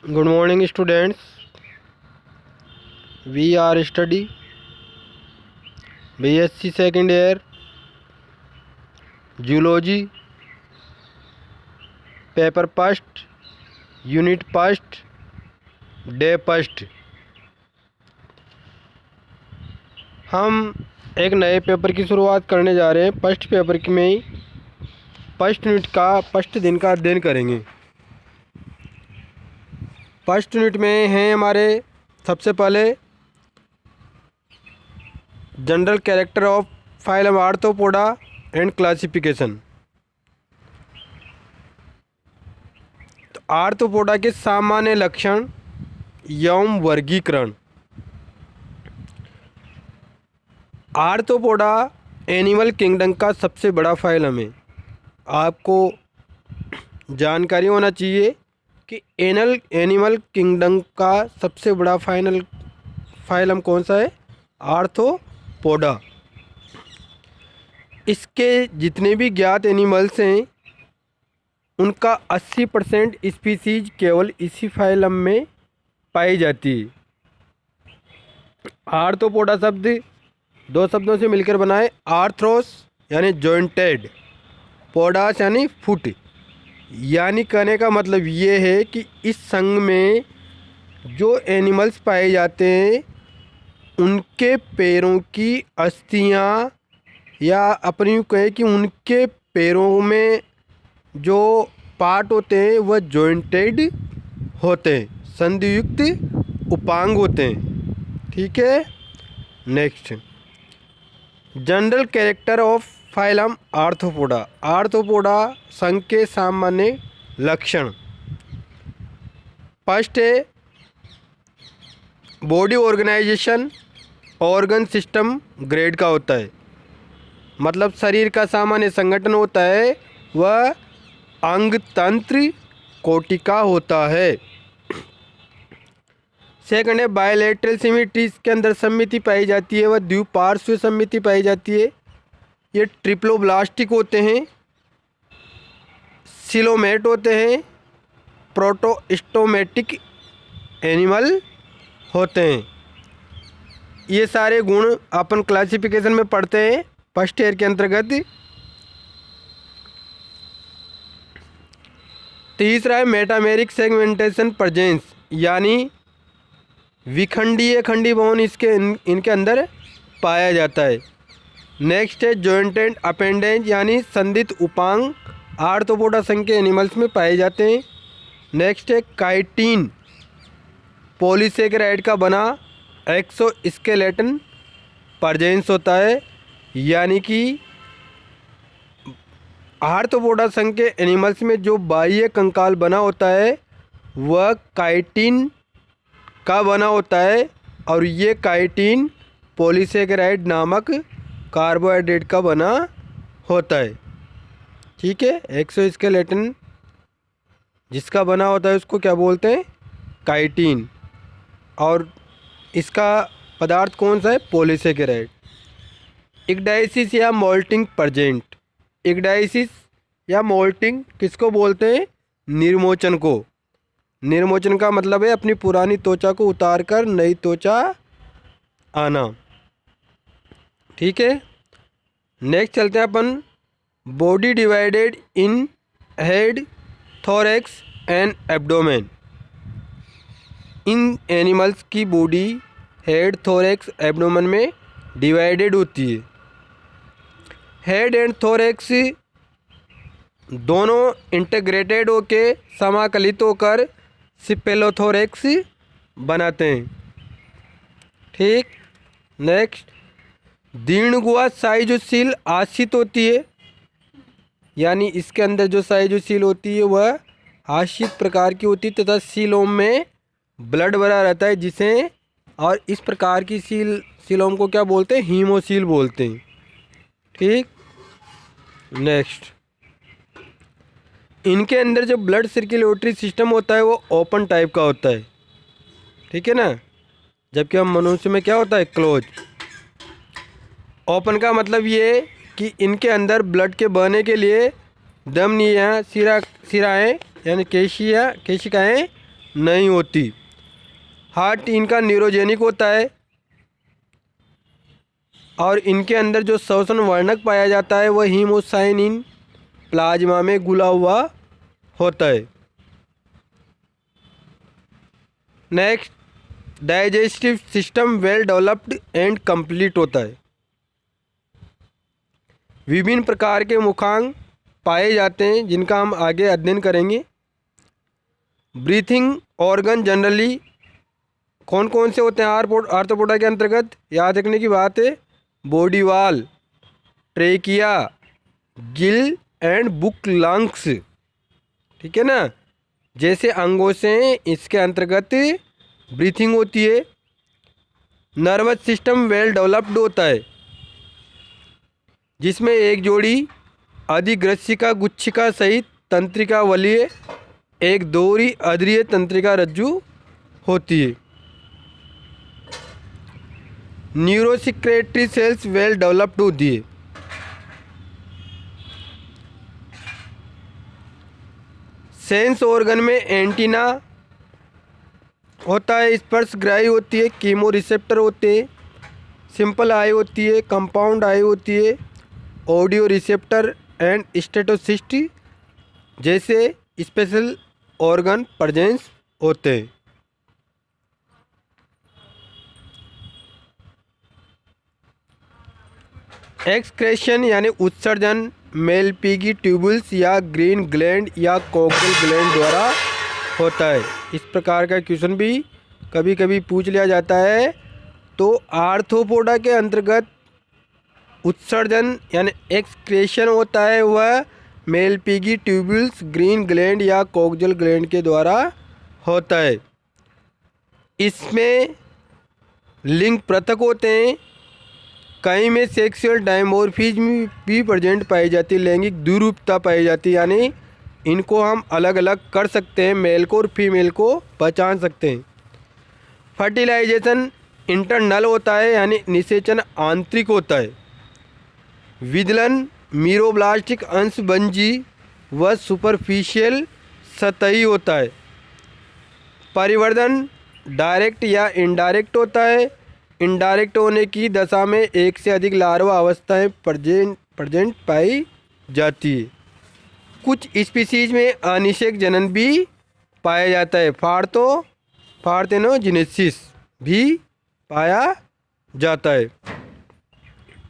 Good morning, students. We are study BSc second year Zoology, paper first, unit first, day first. हम एक नए paper की शुरुआत करने जा रहे हैं। फर्स्ट पेपर में ही फर्स्ट यूनिट का फर्स्ट दिन का अध्ययन करेंगे। फर्स्ट यूनिट में हैं हमारे सबसे पहले general character of phylum arthropoda and classification. तो आर्थ्रोपोडा के सामान्य लक्षण एवं वर्गीकरण। आर्थ्रोपोडा एनिमल किंगडम का सबसे बड़ा फाइलम है। आपको जानकारी होना चाहिए कि एनिमल किंगडम का सबसे बड़ा फाइलम कौन सा है? आर्थ्रोपोडा। इसके जितने भी ज्ञात एनिमल्स हैं उनका 80% स्पीसीज केवल इसी फाइलम में पाई जाती है। आर्थ्रोपोडा शब्द दो शब्दों से मिलकर बना है। आर्थ्रोस यानी जॉइंटेड, पोडास यानी फुट। यानी कहने का मतलब ये है कि इस संघ में जो एनिमल्स पाए जाते हैं उनके पैरों की अस्थियां, या अपनी यूँ कहें कि उनके पैरों में जो पार्ट होते हैं वह जॉइंटेड होते हैं, संधियुक्त उपांग होते हैं। ठीक है। Next, general character of phylum Arthropoda. Arthropoda संघ के सामान्य लक्षण। फर्स्ट है body organisation, organ system grade का होता है, मतलब शरीर का सामान्य संगठन होता है वह अंग तंत्र कोटिका होता है। सेकंड है बायलैटरल सिमिट्री, इसके अंदर समिति पाई जाती है, वह द्विपार्श्व समिति पाई जाती है। ये ट्रिप्लोब्लास्टिक होते हैं, सिलोमेट होते हैं, प्रोटोस्टोमेटिक एनिमल होते हैं। ये सारे गुण अपन क्लासिफिकेशन में पढ़ते हैं फर्स्ट ईयर के अंतर्गत। तीसरा है मेटामेरिक सेगमेंटेशन प्रेजेंस, यानी विखंडीय खंडीभवन इनके अंदर पाया जाता है। नेक्स्ट है जॉइंटेड अपेंडेज, यानी संधित उपांग आर्थ्रोपोडा संघ के एनिमल्स में पाए जाते हैं। नेक्स्ट है काइटिन, पॉलीसेकेराइड का बना एक्सोस्केलेटन प्रेजेंस होता है, यानी कि आर्थ्रोपोडा संघ के एनिमल्स में जो बाह्य कंकाल बना होता है वह काइटिन का बना होता है, और ये काइटिन पॉलीसेकेराइड नामक कार्बोहाइड्रेट का बना होता है। ठीक है। एक्सोस्केलेटन जिसका बना होता है उसको क्या बोलते हैं? काइटिन। और इसका पदार्थ कौन सा है? पॉलीसेकेराइड। इक्डाइसिस या मोल्टिंग प्रेजेंट। इक्डाइसिस या मोल्टिंग किसको बोलते हैं? निर्मोचन को। निर्मोचन का मतलब है अपनी पुरानी त्वचा को उतार कर नई त्वचा आना। ठीक है। नेक्स्ट चलते हैं अपन body divided in head, thorax and abdomen. इन एनिमल्स की बॉडी हेड, थोरैक्स, एब्डोमेन में डिवाइडेड होती है। हेड एंड थोरैक्स दोनों इंटीग्रेटेड होके समाकलित होकर सिपेलोथोरैक्स बनाते हैं। ठीक। नेक्स्ट, दीर्घुआ साइजोसील आश्रित होती है, यानी इसके अंदर जो साइजोसील होती है वह आश्रित प्रकार की होती है तथा सीलोम में ब्लड भरा रहता है, जिसे और इस प्रकार की सीलोम को क्या बोलते हैं? हीमोसील बोलते हैं। ठीक। नेक्स्ट, इनके अंदर जो ब्लड सर्कुलेटरी सिस्टम होता है वो ओपन टाइप का होता है। ठीक है ना, जबकि हम मनुष्य में क्या होता है? क्लोज। ओपन का मतलब ये कि इनके अंदर ब्लड के बहने के लिए धमनियाँ, सिराएँ यानी केशिकाएँ नहीं होती। हार्ट इनका न्यूरोजेनिक होता है और इनके अंदर जो श्वसन वर्णक पाया जाता है वह हीमोसाइनिन प्लाज्मा में घुला हुआ होता है। Next, digestive system well developed and complete होता है। विभिन्न प्रकार के मुखांग पाए जाते हैं जिनका हम आगे अध्ययन करेंगे। ब्रीथिंग ऑर्गन जनरली कौन कौन से होते हैं आर्थ्रोपोडा के अंतर्गत, याद रखने की बात है। Body wall, trachea, Gill and book lungs, ठीक है ना। जैसे अंगों से इसके अंतर्गत ब्रीथिंग होती है। नर्वस सिस्टम वेल डेवलप्ड होता है जिसमें एक जोड़ी अधिग्रसिका गुच्छिका सहित तंत्रिका वलीय एक दोहरी अधरीय तंत्रिका रज्जु होती है। न्यूरोसिक्रेटरी सेल्स वेल डेवलप्ड होती है। सेंस ऑर्गन में एंटीना होता है, स्पर्शग्राही होती है, कीमो रिसेप्टर होते हैं, सिंपल आई होती है, कंपाउंड आई होती है, ऑडियो रिसेप्टर एंड स्टेटोसिस्ट जैसे स्पेशल ऑर्गन प्रेजेंस होते हैं। एक्सक्रेशन यानी उत्सर्जन मेलपीगी ट्यूबुल्स या ग्रीन ग्लैंड या कोक्टल ग्लैंड द्वारा होता है। इस प्रकार का क्वेश्चन भी कभी कभी पूछ लिया जाता है। तो आर्थ्रोपोडा के अंतर्गत उत्सर्जन यानी एक्सक्रेशन होता है वह मेलपीगी ट्यूबुल्स, ग्रीन ग्लैंड या कोक्टल ग्लैंड के द्वारा होता है। इसमें लिंग पृथक होते हैं। कई में सेक्सुअल डायमोर्फिज्म भी प्रेजेंट पाई जाती है, लैंगिक द्विरूपता पाई जाती है, यानी इनको हम अलग अलग कर सकते हैं, मेल को और फीमेल को पहचान सकते हैं। फर्टिलाइजेशन इंटरनल होता है यानी निषेचन आंतरिक होता है। विदलन मीरोब्लास्टिक अंश बंजी व सुपरफिशियल सतही होता है। परिवर्धन डायरेक्ट या इनडायरेक्ट होता है। इनडायरेक्ट होने की दशा में एक से अधिक लार्वा अवस्थाएं प्रेजेंट पाई जाती है। कुछ स्पीसीज में अनिषेक जनन भी पाया जाता है, पार्थेनोजेनेसिस भी पाया जाता है।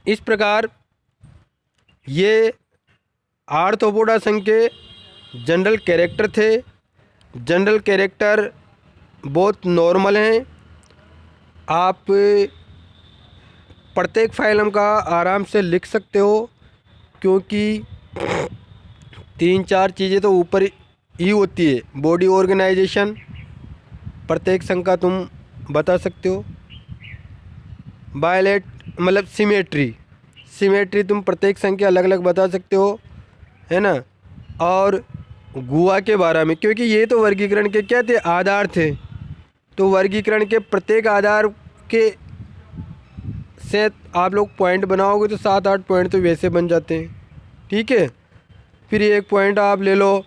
इस प्रकार ये आर्थ्रोपोडा संघ के जनरल कैरेक्टर थे। जनरल कैरेक्टर बहुत नॉर्मल हैं। आप प्रत्येक फाइलम का आराम से लिख सकते हो क्योंकि 3-4 चीज़ें तो ऊपर ही होती है। बॉडी ऑर्गेनाइजेशन प्रत्येक संघ का तुम बता सकते हो। बायलेट मतलब सिमेट्री तुम प्रत्येक संघ के अलग अलग बता सकते हो, है ना। और गुहा के बारे में, क्योंकि ये तो वर्गीकरण के क्या थे, आधार थे। तो वर्गीकरण के प्रत्येक आधार के से आप लोग पॉइंट बनाओगे तो 7-8 पॉइंट तो वैसे बन जाते हैं, ठीक है। फिर एक पॉइंट आप ले लो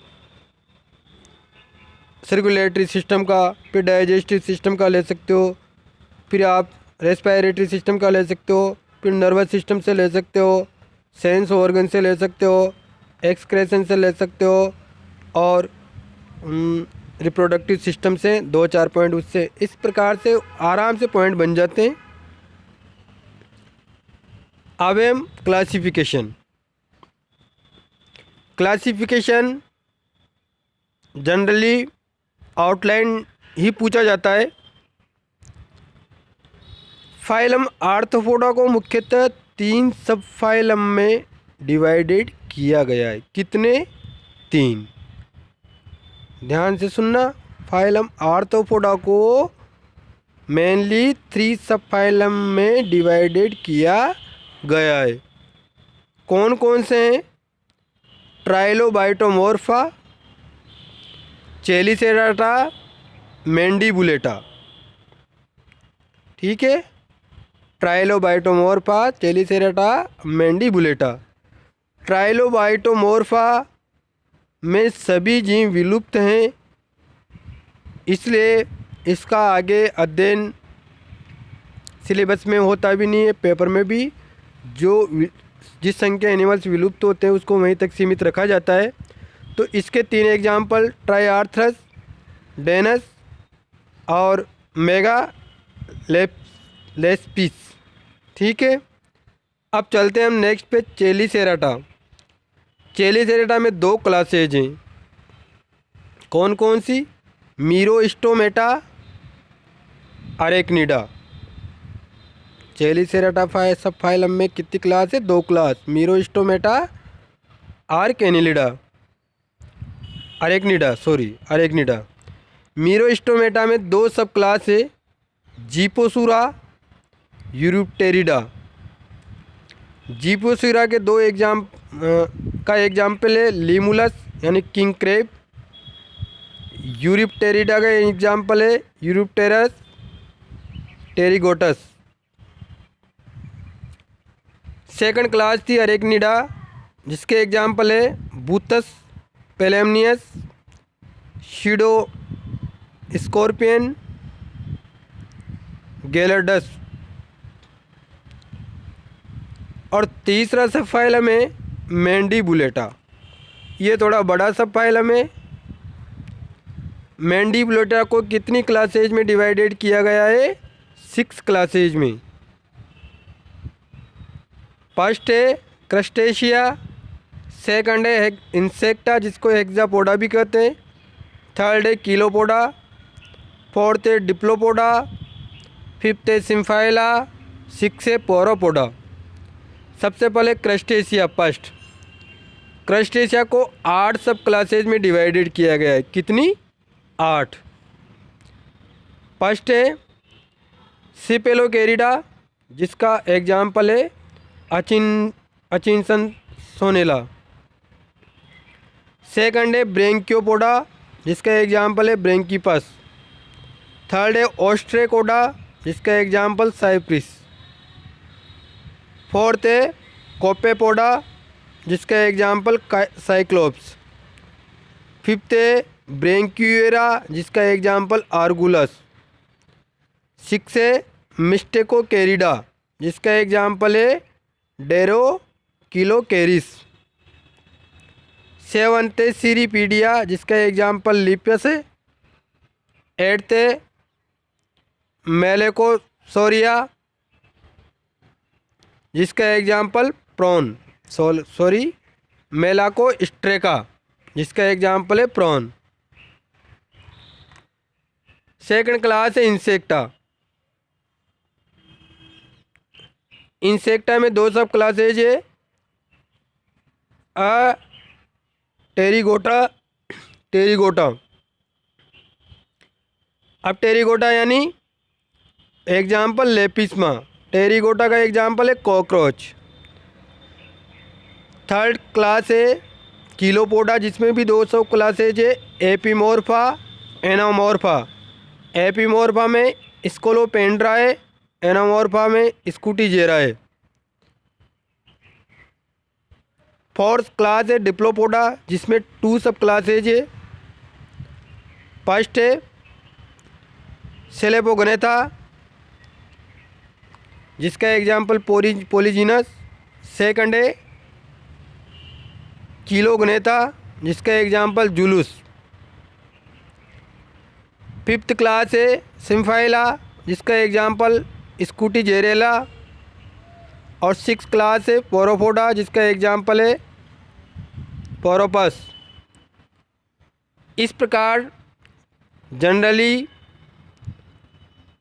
सर्कुलेटरी सिस्टम का, फिर डाइजेस्टिव सिस्टम का ले सकते हो, फिर आप रेस्पिरेटरी सिस्टम का ले सकते हो, फिर नर्वस सिस्टम से ले सकते हो, सेंस ऑर्गन से ले सकते हो, एक्सक्रेशन से ले सकते हो, और रिप्रोडक्टिव सिस्टम से 2-4 पॉइंट उससे। इस प्रकार से आराम से पॉइंट बन जाते हैं। अब हम क्लासिफिकेशन जनरली आउटलाइन ही पूछा जाता है। फाइलम आर्थ्रोपोडा को मुख्यतः 3 सब फाइलम में डिवाइडेड किया गया है। कितने? 3। ध्यान से सुनना। फाइलम आर्थ्रोपोडा को मेनली 3 सब फाइलम में डिवाइडेड किया गया है। कौन कौन से हैं? ट्राइलोबाइटोमोर्फा, चेलिसेराटा, मैंडिबुलेटा, ठीक है। ट्राइलोबाइटोमोर्फा, चेलिसेराटा, मैंडिबुलेटा। ट्राइलोबाइटोमोर्फा में सभी जीव विलुप्त हैं। इसलिए इसका आगे अध्ययन सिलेबस में होता भी नहीं है, पेपर में भी। जिस संख्या एनिमल्स विलुप्त होते हैं उसको वहीं तक सीमित रखा जाता है। तो इसके 3 एग्जाम्पल ट्राइआर्थ्रस, डेनस और मेगा लेस्पिस। ठीक है, अब चलते हैं हम नेक्स्ट पे चेलीसेराटा। चेलीसेराटा में 2 क्लासेज हैं। कौन कौन सी? मीरोस्टोमेटा, अरेक्निडा। चेलीसेराटा सब फाइलम में कितनी क्लास है? 2 क्लास, मीरोस्टोमेटा और कैनिलिडा, अरेक्निडा। मीरोस्टोमेटा में 2 सब क्लास है, जीपोसुरा, यूरिप्टेरिडा। जीपोसुरा के 2 एग्जाम्पल है, लीमुलस यानी किंग क्रेब। यूरिप्टेरिडा का एग्जाम्पल है यूरिप्टेरस टेरिगोटस। सेकंड क्लास थी अरेक्निडा, जिसके एग्जाम्पल है बूथस पेलेमनियस, शीडो स्कॉर्पियन, गैलर्डस। और तीसरा सब फाइलम है मैंडीबुलेटा। ये थोड़ा बड़ा सब फाइलम है। मैंडीबुलेटा को कितनी क्लासेज में डिवाइडेड किया गया है? 6 क्लासेज में। फर्स्ट है क्रस्टेशिया, सेकंड है इंसेक्टा जिसको हेक्सापोडा भी कहते हैं, थर्ड है किलोपोडा, फोर्थ है डिप्लोपोडा, फिफ्थ है सिम्फाइला, सिक्स है पोरोपोडा। सबसे पहले क्रस्टेशिया फर्स्ट। क्रस्टेशिया को 8 सब क्लासेज में डिवाइडेड किया गया है। कितनी? 8। फर्स्ट है सिपेलोकेरिडा, जिसका एग्जाम्पल है अचिंसन सोनेला। सेकंड है ब्रेंकियोपोडा, जिसका एग्जाम्पल है ब्रेंकीपस। थर्ड है ऑस्ट्रेकोडा, जिसका एग्जाम्पल साइप्रिस। फोर्थ है कोपेपोडा, जिसका एग्जाम्पल साइक्लोप्स। फिफ्थ है ब्रेंक्यूएरा, जिसका एग्जाम्पल आर्गुलस। सिक्स है मिस्टेकोकेरिडा, जिसका एग्जाम्पल है डेरोकिलोकेरिस। सेवंथ है सीरीपीडिया, जिसका एग्जाम्पल लिपस है। एट्थ है मेलेकोसोरिया, जिसका एग्जाम्पल प्रॉन मेलाकोस्ट्रेका, जिसका एग्जाम्पल है प्रॉन। सेकंड क्लास है इंसेक्टा। इंसेक्टा में 2 सब क्लासेज है, टेरिगोटा। अब टेरिगोटा यानी एग्जाम्पल लेपिस्मा। टेरिगोटा का एग्जाम्पल है कॉकरोच। थर्ड क्लास है किलोपोडा, जिसमें भी 2 सब क्लासेज है, एपीमोर्फा, एनामोर्फा। एपीमोर्फा में स्कोलोपेंड्रा है, एनामोर्फा में स्कूटीजेरा है। फोर्थ क्लास है डिप्लोपोडा, जिसमें 2 सब क्लासेज है। फर्स्ट है सेलेपोगनेथा, जिसका एग्जाम्पल पोलीजीनस। सेकंड है किलोगनेथा, जिसका एग्जाम्पल जुलूस। फिफ्थ क्लास है सिम्फाइला, जिसका एग्जाम्पल स्कूटीजेरेला। और 6th क्लास है पोरोपोडा, जिसका एग्जाम्पल है पोरोपस। इस प्रकार जनरली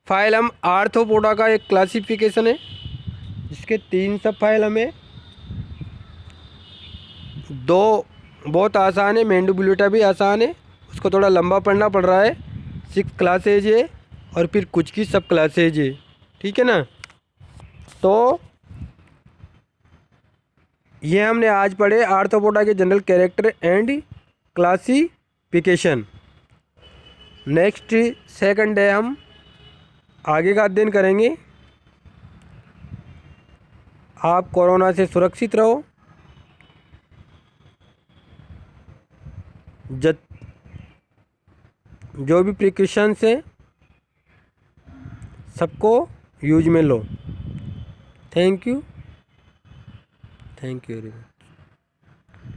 फाइलम आर्थ्रोपोडा का एक क्लासिफिकेशन है, जिसके 3 सब फाइलम है। 2 बहुत आसान है, मैंडीबुलेटा भी आसान है, उसको थोड़ा लंबा पढ़ना पड़ रहा है। 6 क्लासेज है और फिर कुछ की सब क्लासेज है। ठीक है ना? तो ये हमने आज पढ़े आर्थ्रोपोडा के general character and classification. Next second day हम आगे का अध्ययन करेंगे। आप कोरोना से सुरक्षित रहो। जो भी प्रिकॉशंस हैं सबको यूज में लो। Thank you everyone.